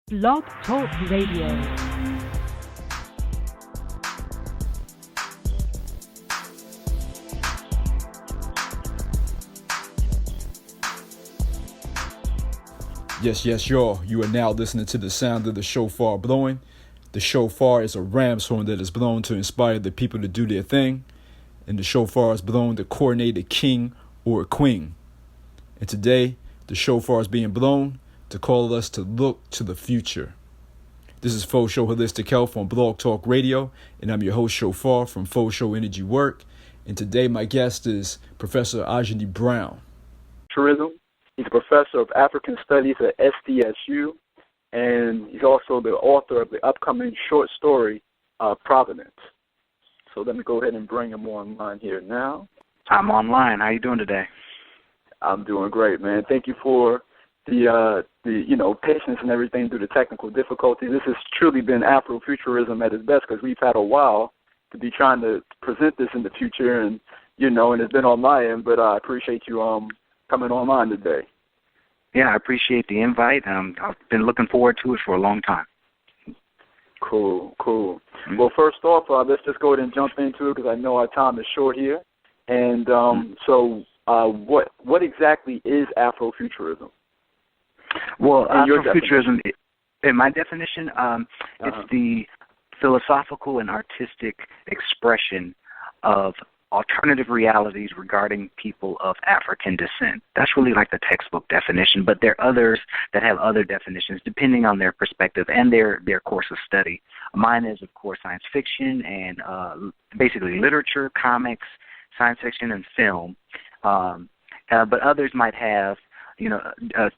Blog Talk Radio. Yes, y'all. You are now listening to the sound of the shofar blowing. The shofar is a ram's horn that is blown to inspire the people to do their thing. And the shofar is blown to coronate a king or a queen. And today, the shofar is being blown to call us to look to the future. This is Faux Show Holistic Health on Blog Talk Radio, and I'm your host, Shophar, from Faux Show Energy Work. And today, my guest is Professor Ajani Brown. Tourism. He's a professor of African Studies at SDSU, and he's also the author of the upcoming short story, Providence. So let me go ahead and bring him online here now. I'm online. How you doing today? I'm doing great, man. Thank you for the patience and everything through the technical difficulties. This has truly been Afrofuturism at its best because we've had a while to be trying to present this in the future, and it's been on my end. But I appreciate you coming online today. Yeah, I appreciate the invite. I've been looking forward to it for a long time. Cool. Mm-hmm. Well, first off, let's just go ahead and jump into it because I know our time is short here. And so what exactly is Afrofuturism? Well, Afrofuturism, in my definition, it's the philosophical and artistic expression of alternative realities regarding people of African descent. That's really like the textbook definition, but there are others that have other definitions depending on their perspective and their course of study. Mine is, of course, science fiction and basically literature, comics, science fiction, and film. But others might have,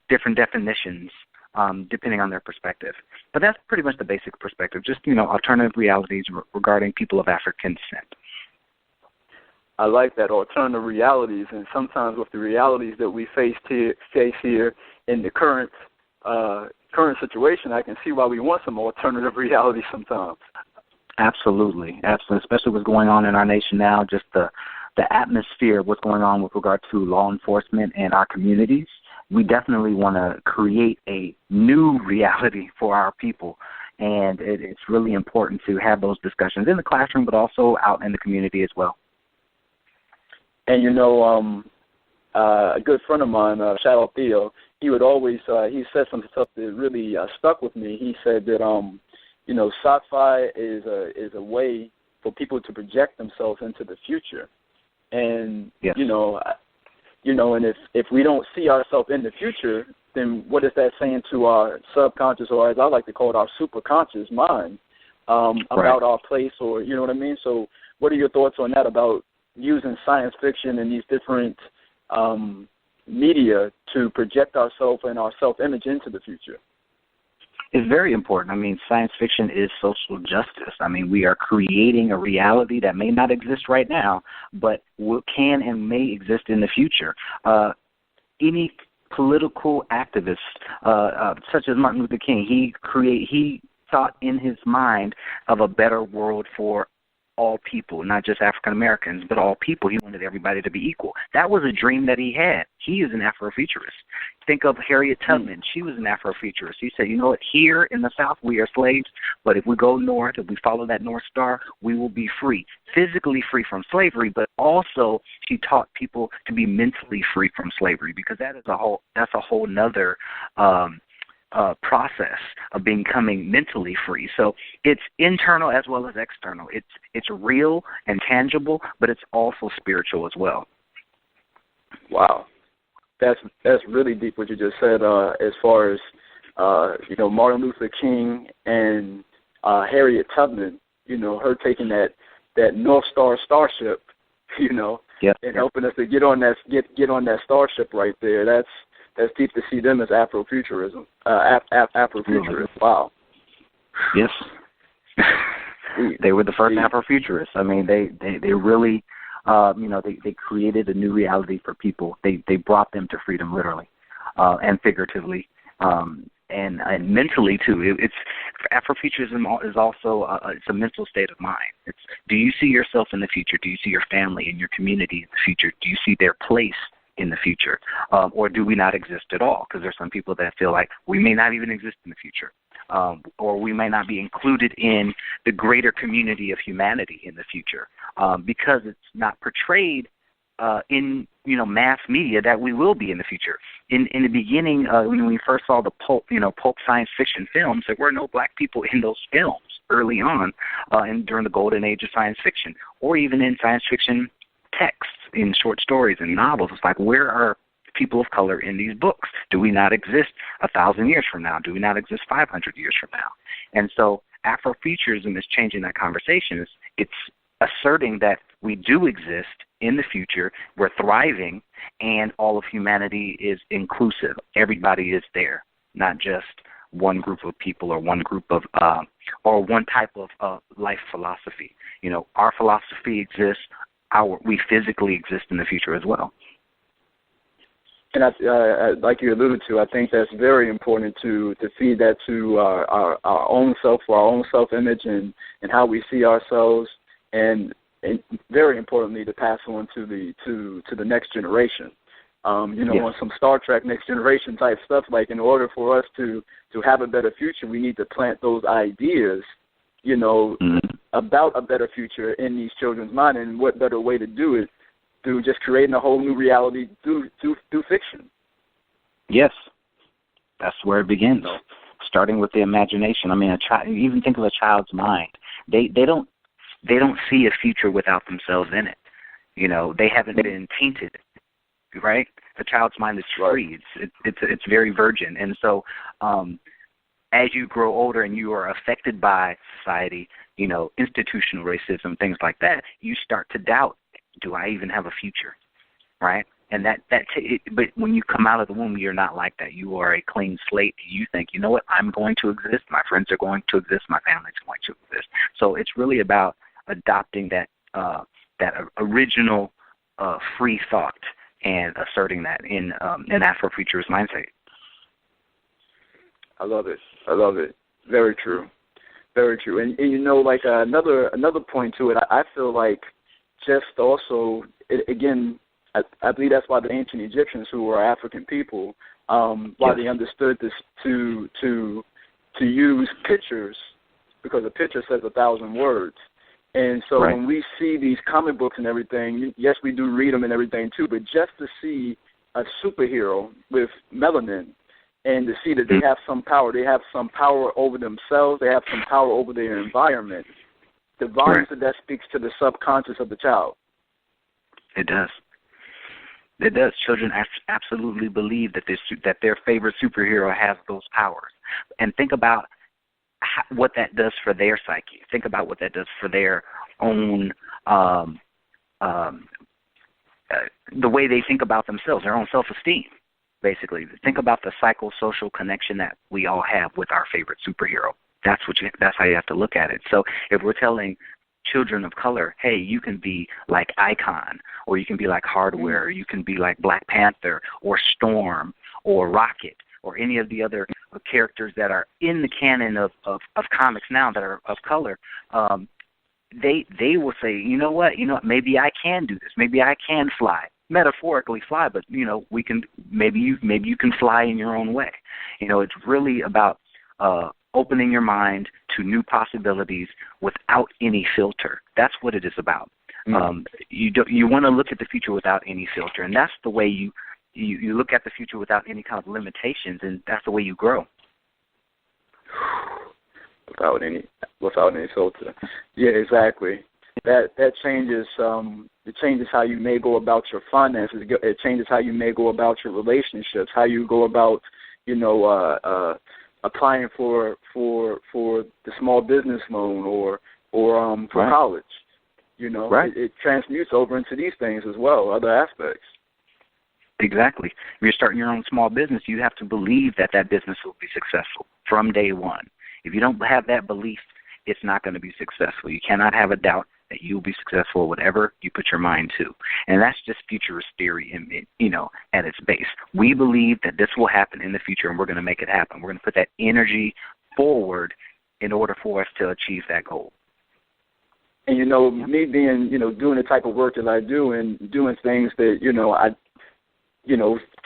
different definitions depending on their perspective. But that's pretty much the basic perspective, just, alternative realities regarding people of African descent. I like that, alternative realities, and sometimes with the realities that we face here in the current situation, I can see why we want some alternative realities sometimes. Absolutely, especially what's going on in our nation now, just the atmosphere of what's going on with regard to law enforcement and our communities. We definitely want to create a new reality for our people, and it's really important to have those discussions in the classroom, but also out in the community as well. And a good friend of mine, shout out Theo, he would always he said some stuff that really stuck with me. He said that sci-fi is a way for people to project themselves into the future, and yes. And if we don't see ourselves in the future, then what is that saying to our subconscious, or as I like to call it, our superconscious mind about our place, or you know what I mean? So, what are your thoughts on that about using science fiction and these different media to project ourselves and our self-image into the future? It's very important. I mean, science fiction is social justice. I mean, we are creating a reality that may not exist right now, but can and may exist in the future. Any political activist, such as Martin Luther King, he thought in his mind of a better world for all people, not just African Americans, but all people. He wanted everybody to be equal. That was a dream that he had. He is an Afrofuturist. Think of Harriet Tubman. She was an Afrofuturist. She said, here in the South we are slaves, but if we go north, if we follow that North Star, we will be free, physically free from slavery, but also she taught people to be mentally free from slavery, because that's a whole nother process of becoming mentally free. So it's internal as well as external. It's real and tangible, but it's also spiritual as well. Wow, that's really deep what you just said. As far as Martin Luther King and Harriet Tubman, her taking that North Star starship, and helping us to get on that starship right there. That's deep to see them as Afrofuturism. Afrofuturists. Wow. Yes. They were the first Afrofuturists. I mean, they really, they created a new reality for people. They brought them to freedom, literally, and figuratively, and mentally too. Afrofuturism is also it's a mental state of mind. It's, do you see yourself in the future? Do you see your family and your community in the future? Do you see their place in the future, or do we not exist at all? Because there's some people that feel like we may not even exist in the future. or we may not be included in the greater community of humanity in the future, because it's not portrayed in mass media that we will be in the future. In the beginning, when we first saw the pulp science fiction films, there were no black people in those films early on, and during the golden age of science fiction, or even in science fiction texts, in short stories and novels. It's like, where are people of color in these books? Do we not exist 1,000 years from now? Do we not exist 500 years from now? And so Afrofuturism is changing that conversation. It's asserting that we do exist in the future, we're thriving, and all of humanity is inclusive. Everybody is there, not just one group of people or one group of or one type of life philosophy. Our philosophy exists. We physically exist in the future as well. And I, like you alluded to, I think that's very important to feed that to our own self, for our own self-image and how we see ourselves, and very importantly to pass on to the next generation. On some Star Trek Next Generation type stuff, like in order for us to have a better future, we need to plant those ideas, about a better future in these children's mind. And what better way to do it through just creating a whole new reality through fiction. Yes, that's where it begins. Starting with the imagination. I mean, even think of a child's mind. They don't see a future without themselves in it. They haven't been tainted, right? The child's mind is free. It's very virgin, and so as you grow older and you are affected by society, institutional racism, things like that, you start to doubt, do I even have a future, right? And but when you come out of the womb, you're not like that. You are a clean slate. You think, you know what, I'm going to exist. My friends are going to exist. My family's going to exist. So it's really about adopting that original free thought and asserting that in an Afrofuturist mindset. I love it. Very true. Very true. And like another point to it, I feel like just also, again, I believe that's why the ancient Egyptians, who were African people, why they understood this to use pictures, because a picture says 1,000 words. And so when we see these comic books and everything, yes, we do read them and everything too, but just to see a superhero with melanin and to see that they have some power over themselves, they have some power over their environment, the volumes that speaks to the subconscious of the child. It does. It does. Children absolutely believe that their favorite superhero has those powers. And think about what that does for their psyche. Think about what that does for their own, the way they think about themselves, their own self-esteem, basically. Think about the psychosocial connection that we all have with our favorite superhero. That's how you have to look at it. So if we're telling children of color, hey, you can be like Icon, or you can be like Hardware, or you can be like Black Panther, or Storm, or Rocket, or any of the other characters that are in the canon of comics now that are of color, they will say, you know what, maybe I can do this. Maybe I can fly. Metaphorically fly, but we can. Maybe you can fly in your own way. It's really about opening your mind to new possibilities without any filter. That's what it is about. You want to look at the future without any filter, and that's the way you look at the future without any kind of limitations, and that's the way you grow. Without any filter. Yeah, exactly. That changes. It changes how you may go about your finances. It changes how you may go about your relationships. How you go about, applying for the small business loan or for college. It transmutes over into these things as well, other aspects. Exactly. If you're starting your own small business, you have to believe that business will be successful from day one. If you don't have that belief, it's not going to be successful. You cannot have a doubt that you'll be successful whatever you put your mind to. And that's just futurist theory, at its base. We believe that this will happen in the future, and we're going to make it happen. We're going to put that energy forward in order for us to achieve that goal. And, me being, doing the type of work that I do and doing things that,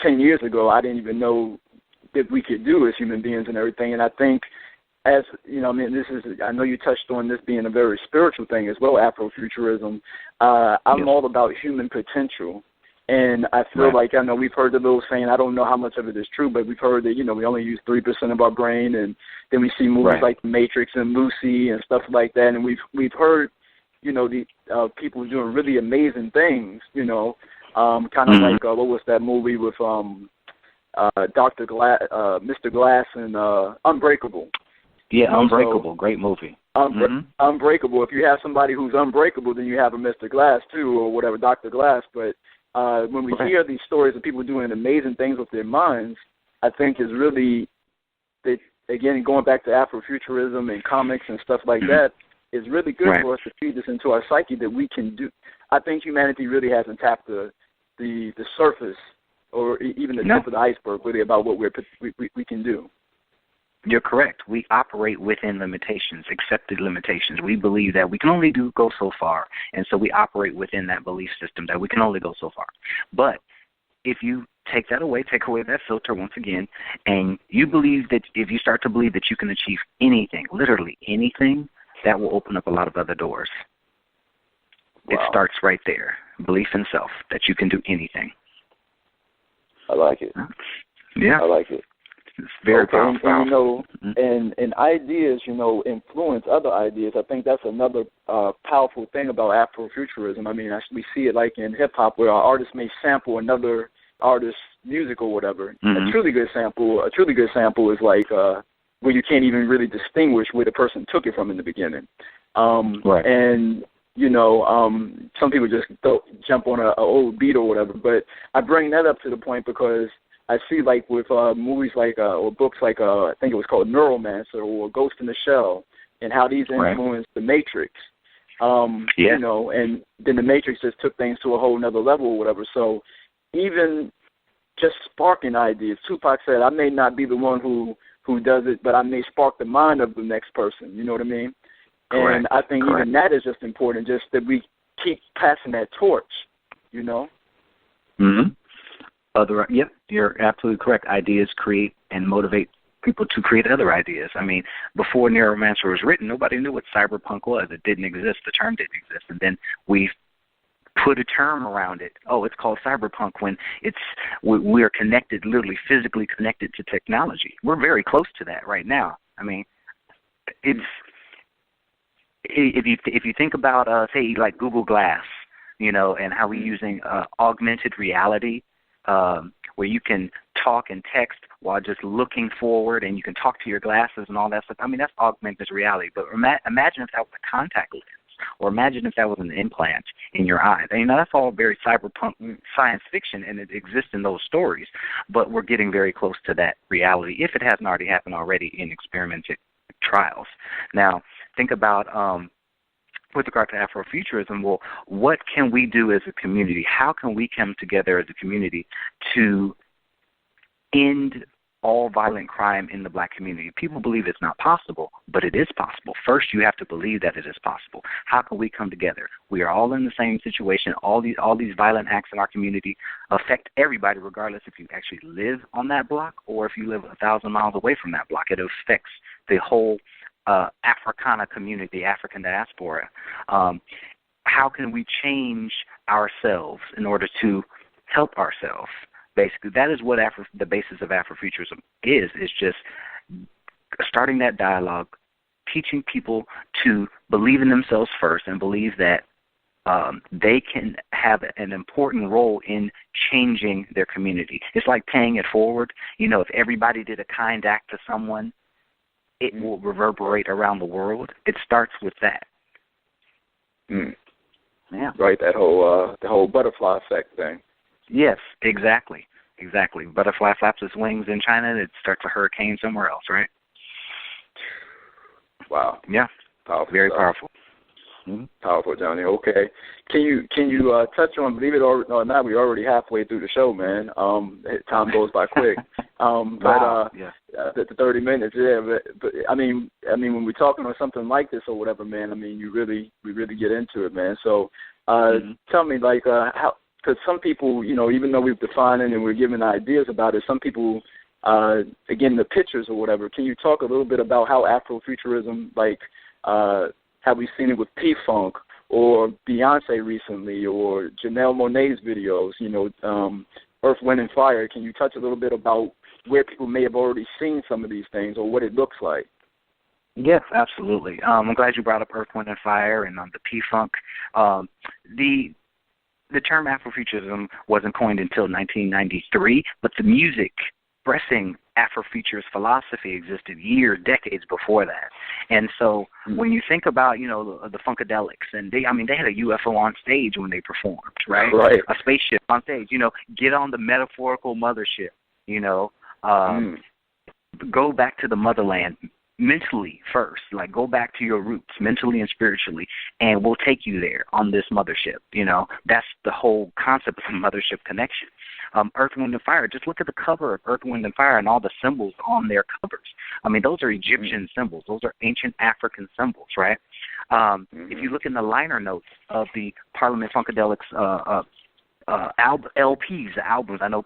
10 years ago, I didn't even know that we could do as human beings and everything. And I think as you know, I mean, I know you touched on this being a very spiritual thing as well, Afrofuturism. I'm all about human potential. And I feel like, I know we've heard the little saying, I don't know how much of it is true, but we've heard that, you know, we only use 3% of our brain, and then we see movies like The Matrix and Lucy and stuff like that, and we've heard, you know, the people doing really amazing things, you know, kind of like, what was that movie with Dr. Glass, Mr. Glass and Unbreakable. Yeah, Unbreakable, great movie. Unbreakable. If you have somebody who's unbreakable, then you have a Mr. Glass too, or whatever, Dr. Glass, but when we hear these stories of people doing amazing things with their minds, I think is really, again, going back to Afrofuturism and comics and stuff like that, is really good for us to feed this into our psyche that we can do. I think humanity really hasn't tapped the surface or even the tip of the iceberg really about what we can do. You're correct. We operate within limitations, accepted limitations. We believe that we can only go so far, and so we operate within that belief system that we can only go so far. But if you take away that filter once again, and you believe that if you start to believe that you can achieve anything, literally anything, that will open up a lot of other doors. It starts right there. Belief in self, that you can do anything. I like it. Yeah. I like it. It's very powerful. And, you know, and ideas, you know, influence other ideas. I think that's another powerful thing about Afrofuturism. I mean, we see it like in hip-hop where our artist may sample another artist's music or whatever. A truly good sample is like where you can't even really distinguish where the person took it from in the beginning. And, you know, some people just jump on an old beat or whatever. But I bring that up to the point because I see, like, with movies like, or books like, I think it was called Neuromancer or Ghost in the Shell, and how these influenced The Matrix. You know, and then The Matrix just took things to a whole nother level or whatever. So even just sparking ideas, Tupac said, I may not be the one who does it, but I may spark the mind of the next person. You know what I mean? And I think even that is just important, just that we keep passing that torch, you know? You're absolutely correct. Ideas create and motivate people to create other ideas. I mean, before Neuromancer was written, nobody knew what cyberpunk was. It didn't exist. The term didn't exist. And then we put a term around it. Oh, it's called cyberpunk when we're connected, literally physically connected to technology. We're very close to that right now. I mean, it's if you think about say like Google Glass, you know, and how we're using augmented reality, where you can talk and text while just looking forward, and you can talk to your glasses and all that stuff. I mean, that's augmented reality. But imagine if that was a contact lens, or imagine if that was an implant in your eye. You know, that's all very cyberpunk science fiction, and it exists in those stories. But we're getting very close to that reality, if it hasn't already happened already in experimental trials. Now, think about with regard to Afrofuturism, well, what can we do as a community? How can we come together as a community to end all violent crime in the black community? People believe it's not possible, but it is possible. First, you have to believe that it is possible. How can we come together? We are all in the same situation. All these violent acts in our community affect everybody, regardless if you actually live on that block or if you live 1,000 miles away from that block. It affects the whole Africana community, African diaspora. How can we change ourselves in order to help ourselves? Basically, that is what the basis of Afrofuturism is just starting that dialogue, teaching people to believe in themselves first and believe that they can have an important role in changing their community. It's like paying it forward. You know, if everybody did a kind act to someone, it will reverberate around the world. It starts with that. Yeah. Right, the whole butterfly effect thing. Yes, exactly. Butterfly flaps its wings in China, it starts a hurricane somewhere else, right? Wow. Yeah. Powerful. Very stuff. powerful. Powerful, Johnny. Okay. Can you touch on, believe it or not, we're already halfway through the show, man. Time goes by quick. The 30 minutes, yeah. But I mean, when we're talking on something like this or whatever, man, I mean, we really get into it, man. So, tell me, like, how, because some people, you know, even though we've defined it and we're giving ideas about it, some people again, the pictures or whatever. Can you talk a little bit about how Afrofuturism, like, have we seen it with P-Funk or Beyonce recently or Janelle Monáe's videos, Earth, Wind, and Fire? Can you touch a little bit about where people may have already seen some of these things or what it looks like? Yes, absolutely. I'm glad you brought up Earth, Wind, and Fire and the P-Funk. The term Afrofuturism wasn't coined until 1993, but the music expressing Afrofuturist philosophy existed decades before that. And so when you think about, the Funkadelics, and they had a UFO on stage when they performed, right? Right. A spaceship on stage, get on the metaphorical mothership, go back to the motherland mentally first, like go back to your roots mentally and spiritually, and we'll take you there on this mothership. That's the whole concept of the mothership connection. Earth, Wind, and Fire, just look at the cover of Earth, Wind, and Fire and all the symbols on their covers. Those are Egyptian symbols. Those are ancient African symbols, right? If you look in the liner notes of the Parliament Funkadelics LPs, albums. I know,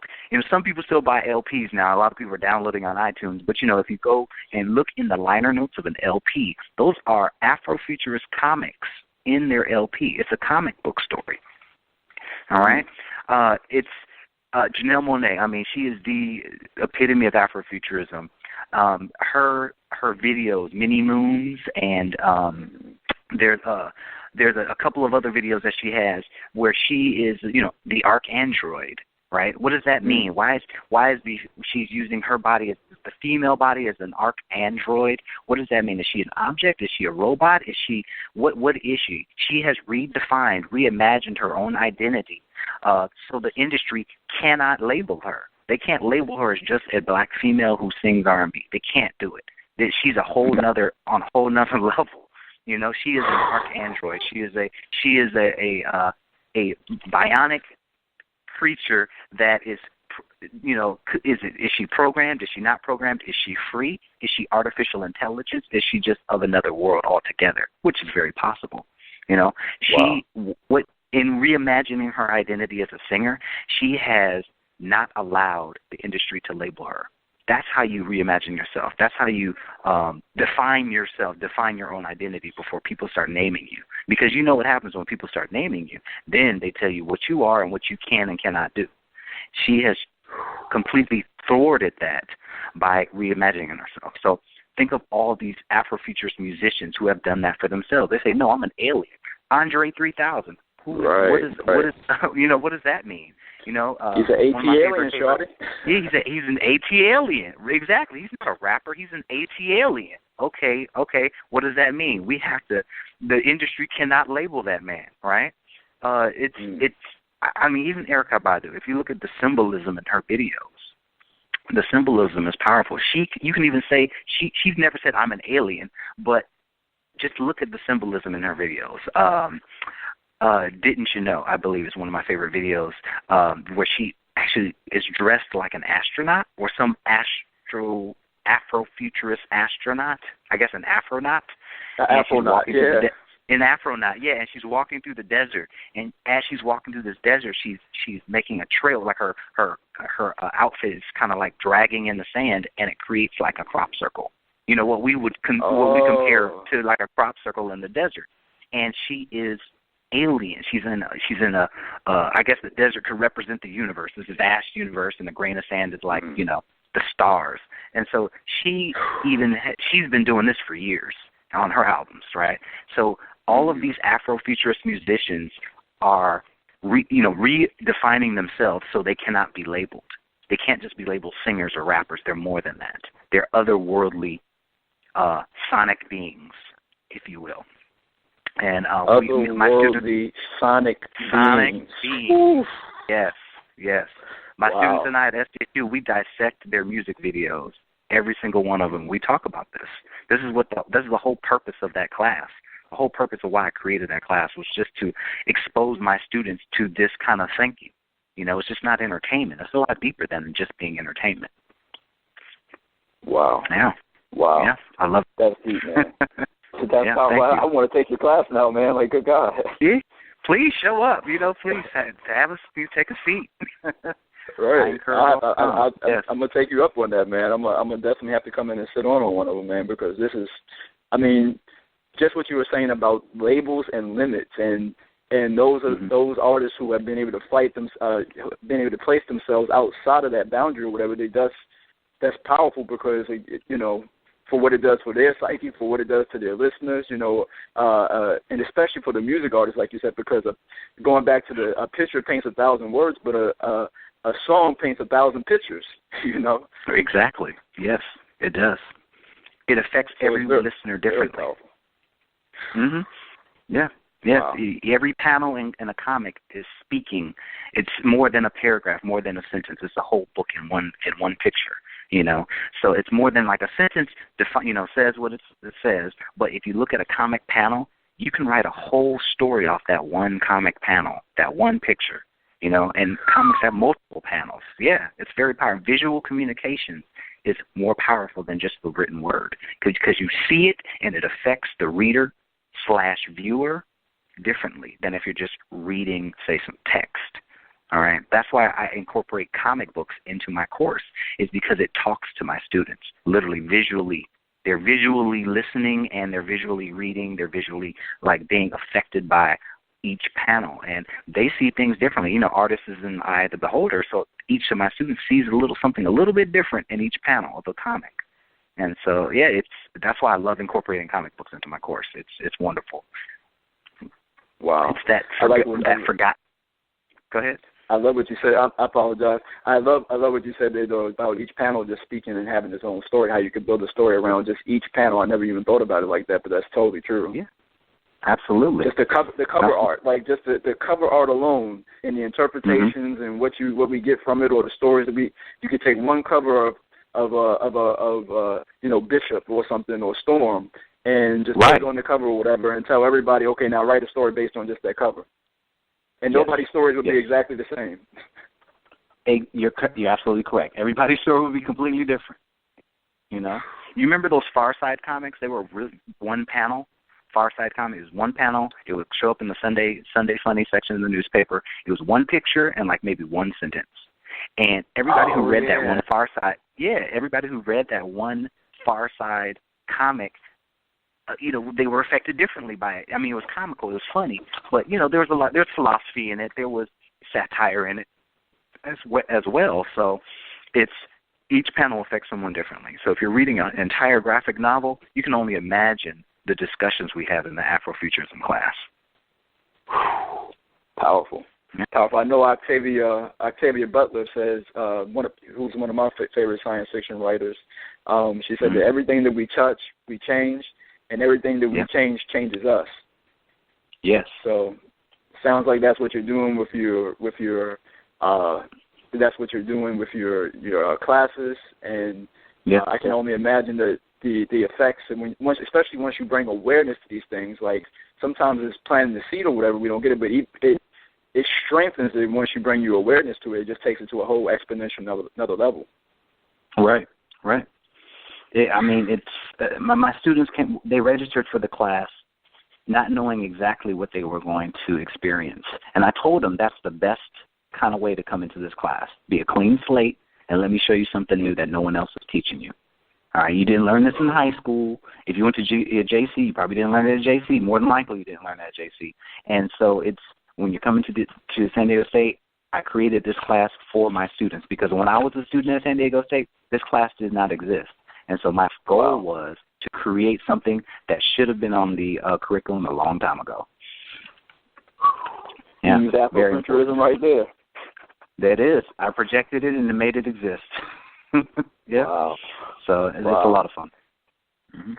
some people still buy LPs now. A lot of people are downloading on iTunes. But, if you go and look in the liner notes of an LP, those are Afrofuturist comics in their LP. It's a comic book story. All right? It's Janelle Monáe. She is the epitome of Afrofuturism. Her videos, Mini Moons, and there's a couple of other videos that she has where she is, the archandroid, right? What does that mean? Why is she's using her body, the female body, as an archandroid? What does that mean? Is she an object? Is she a robot? Is she what is she? She has reimagined her own identity, so the industry cannot label her. They can't label her as just a black female who sings R&B. They can't do it. She's on a whole nother level. She is an archandroid. She is a bionic creature that is, is she programmed? Is she not programmed? Is she free? Is she artificial intelligence? Is she just of another world altogether? Which is very possible. Wow. In reimagining her identity as a singer, she has not allowed the industry to label her. That's how you reimagine yourself. That's how you define yourself, define your own identity before people start naming you. Because you know what happens when people start naming you. Then they tell you what you are and what you can and cannot do. She has completely thwarted that by reimagining herself. So think of all these Afrofuturist musicians who have done that for themselves. They say, no, I'm an alien. Andre 3000. What does that mean? He's an AT alien, shorty. Yeah, he's an AT alien. Exactly. He's not a rapper. He's an AT alien. Okay. What does that mean? The industry cannot label that man, right? Even Erykah Badu, if you look at the symbolism in her videos, the symbolism is powerful. You can even say she's never said I'm an alien, but just look at the symbolism in her videos. Didn't You Know, I believe, is one of my favorite videos, where she actually is dressed like an astronaut or some Afrofuturist astronaut, I guess an Afronaut. Afronaut, yeah. An Afronaut, yeah, and she's walking through the desert, and as she's walking through this desert, she's making a trail, like her outfit is kind of like dragging in the sand, and it creates like a crop circle. What we compare to like a crop circle in the desert, and she is alien. She's in a I guess the desert could represent the universe. This is vast universe, and the grain of sand is like the stars. And so she's been doing this for years on her albums, right? So all of these Afrofuturist musicians are redefining themselves so they cannot be labeled. They can't just be labeled singers or rappers. They're more than that. They're otherworldly sonic beings, if you will. And my students, sonic beings. Oof. Yes. My students and I at SDSU, we dissect their music videos, every single one of them. We talk about this. This is the whole purpose of that class. The whole purpose of why I created that class was just to expose my students to this kind of thinking. It's just not entertainment. It's a lot deeper than just being entertainment. Wow. Yeah. Wow. Yeah, I love it. That's deep, man. I want to take your class now, man. Like, good God. Yeah. Please show up. Please have take a seat. Right. Yes. I'm gonna take you up on that, man. I'm gonna definitely have to come in and sit on one of them, man, because this is, I mean, just what you were saying about labels and limits, and those are those artists who have been able to fight them, been able to place themselves outside of that boundary or whatever. That's powerful because for what it does for their psyche, for what it does to their listeners, and especially for the music artists, like you said, because of going back to a picture paints 1,000 words, but a song paints 1,000 pictures, Exactly. Yes, it does. It affects every listener differently. Yeah. Yes. Wow. Every panel in a comic is speaking. It's more than a paragraph, more than a sentence. It's a whole book in one picture. So it's more than like a sentence. Says what it says. But if you look at a comic panel, you can write a whole story off that one comic panel, that one picture. And comics have multiple panels. Yeah, it's very powerful. Visual communication is more powerful than just the written word because you see it and it affects the reader/viewer differently than if you're just reading, say, some text. All right? That's why I incorporate comic books into my course, is because it talks to my students, literally visually. They're visually listening and they're visually reading. They're visually, being affected by each panel. And they see things differently. Artist is in the eye of the beholder, so each of my students sees something a little bit different in each panel of the comic. And so, yeah, that's why I love incorporating comic books into my course. It's wonderful. Wow. It's that forgot. Go ahead. I love what you said. I apologize. I love what you said there, about each panel just speaking and having its own story, how you could build a story around just each panel. I never even thought about it like that, but that's totally true. Yeah. Absolutely. Just the cover art, just the cover art alone, and the interpretations and what we get from it, or the stories that you could take one cover of Bishop or something, or Storm, and just put it on the cover or whatever, and tell everybody, okay, now write a story based on just that cover, and nobody's stories would be exactly the same. Hey, you're absolutely correct. Everybody's story would be completely different. You remember those Far Side comics? They were really one panel. Far Side comic is one panel. It would show up in the Sunday Funny section of the newspaper. It was one picture and maybe one sentence. And everybody who read that one Far Side, everybody who read that one Far Side comic, they were affected differently by it. I mean, it was comical, it was funny, but there was philosophy in it. There was satire in it as well. So each panel affects someone differently. So if you're reading an entire graphic novel, you can only imagine the discussions we have in the Afrofuturism class. Powerful. I know Octavia Butler says, who's one of my favorite science fiction writers, she said that everything that we touch, we change, and everything that we change changes us. Yes. So sounds like that's what you're doing with your classes, and I can only imagine that the effects, and especially once you bring awareness to these things, like sometimes it's planting the seed or whatever, we don't get it, but it strengthens it once you bring your awareness to it. It just takes it to a whole exponential another level. Right. It's my students they registered for the class not knowing exactly what they were going to experience, and I told them that's the best kind of way to come into this class. Be a clean slate, and let me show you something new that no one else is teaching you. All right, you didn't learn this in high school. If you went to JC, you probably didn't learn it at JC. More than likely, you didn't learn it at JC. And so when you're coming to San Diego State, I created this class for my students, because when I was a student at San Diego State, this class did not exist. And so my goal was to create something that should have been on the curriculum a long time ago. Yeah, Afrofuturism right there. That is. I projected it and made it exist. Yeah. Wow. So it's a lot of fun.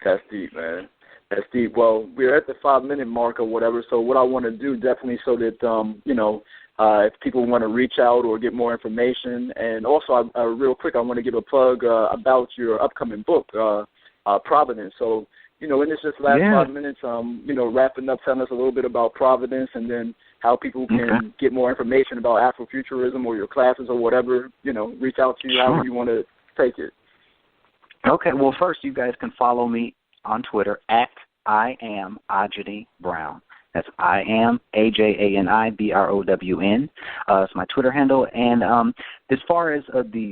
That's deep, man. That's deep. Well, we're at the 5-minute mark or whatever, so what I want to do definitely so that, if people want to reach out or get more information, and also real quick, I want to give a plug about your upcoming book, Providence. So, in this just last 5 minutes, wrapping up, telling us a little bit about Providence, and then how people can get more information about Afrofuturism or your classes or whatever, reach out to you however you want to take it. Okay, well, first you guys can follow me on Twitter at I am Ajani Brown. That's I am, Ajani Brown. It's my Twitter handle. And as far as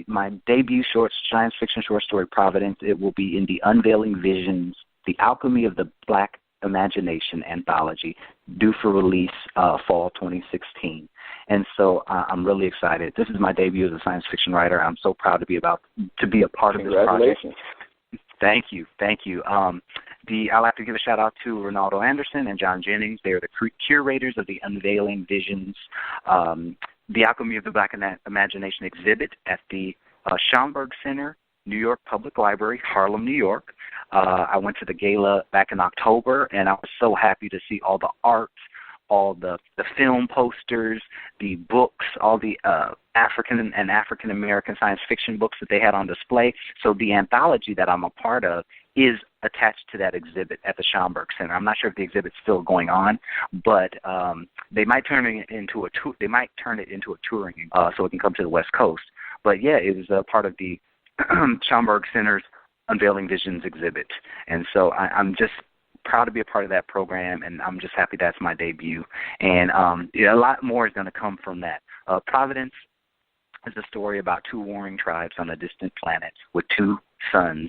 my debut science fiction short story, Providence, it will be in the Unveiling Visions, The Alchemy of the Black Imagination anthology, due for release fall 2016. And so I'm really excited. This is my debut as a science fiction writer. I'm so proud to be a part of this project. Thank you. I'd like to give a shout out to Ronaldo Anderson and John Jennings. They are the curators of the Unveiling Visions, The Alchemy of the Black Imagination exhibit at the Schomburg Center, New York Public Library, Harlem, New York. I went to the gala back in October, and I was so happy to see all the art, all the film posters, the books, all the African and African-American science fiction books that they had on display. So the anthology that I'm a part of is attached to that exhibit at the Schomburg Center. I'm not sure if the exhibit's still going on, but they might turn it into a touring so it can come to the West Coast. But yeah, it was a part of the Schomburg Center's Unveiling Visions exhibit, and so I'm just proud to be a part of that program, and I'm just happy that's my debut. And a lot more is going to come from that. Providence is a story about two warring tribes on a distant planet with two sons,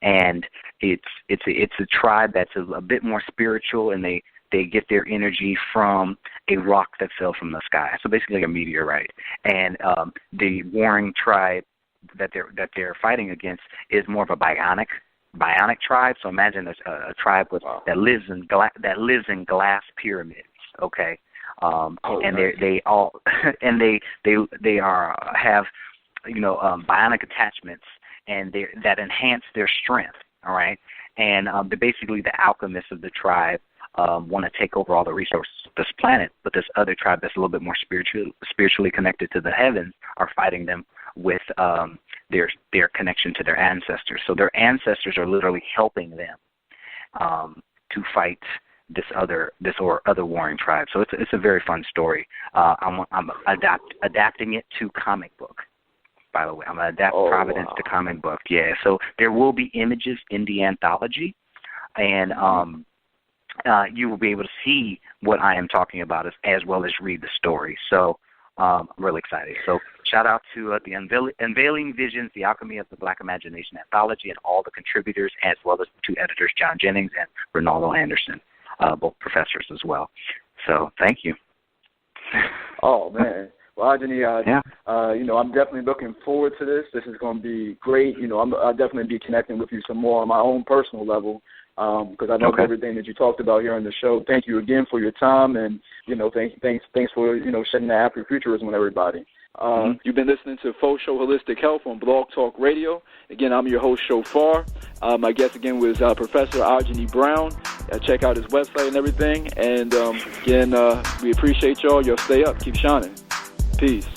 and it's a tribe that's a bit more spiritual, and they get their energy from a rock that fell from the sky, so basically a meteorite. And the warring tribe that they're fighting against is more of a bionic tribe. So imagine a tribe that lives in glass pyramids. Okay, and they all and they have bionic attachments, and that enhance their strength. All right, and basically the alchemists of the tribe want to take over all the resources of this planet, but this other tribe that's a little bit more spiritually connected to the heavens are fighting them with their connection to their ancestors. So their ancestors are literally helping them to fight this other warring tribe. So it's a very fun story. I'm adapting it to comic book. By the way, I'm gonna adapt Providence to comic book. Yeah. So there will be images in the anthology, and you will be able to see what I am talking about as well as read the story. So I'm really excited. So shout out to the Unveiling Visions, The Alchemy of the Black Imagination anthology, and all the contributors, as well as the two editors, John Jennings and Ronaldo Anderson, both professors as well. So thank you. Oh, man. Well, Ajani, I'm definitely looking forward to this. This is going to be great. I'll definitely be connecting with you some more on my own personal level, because I know everything that you talked about here on the show. Thank you again for your time, and thanks for shedding the Afrofuturism with everybody. You've been listening to Faux Show Holistic Health on Blog Talk Radio. Again, I'm your host, Shophar. My guest again was Professor Ajani Brown. Check out his website and everything. And again, we appreciate y'all. Y'all stay up, keep shining. Peace.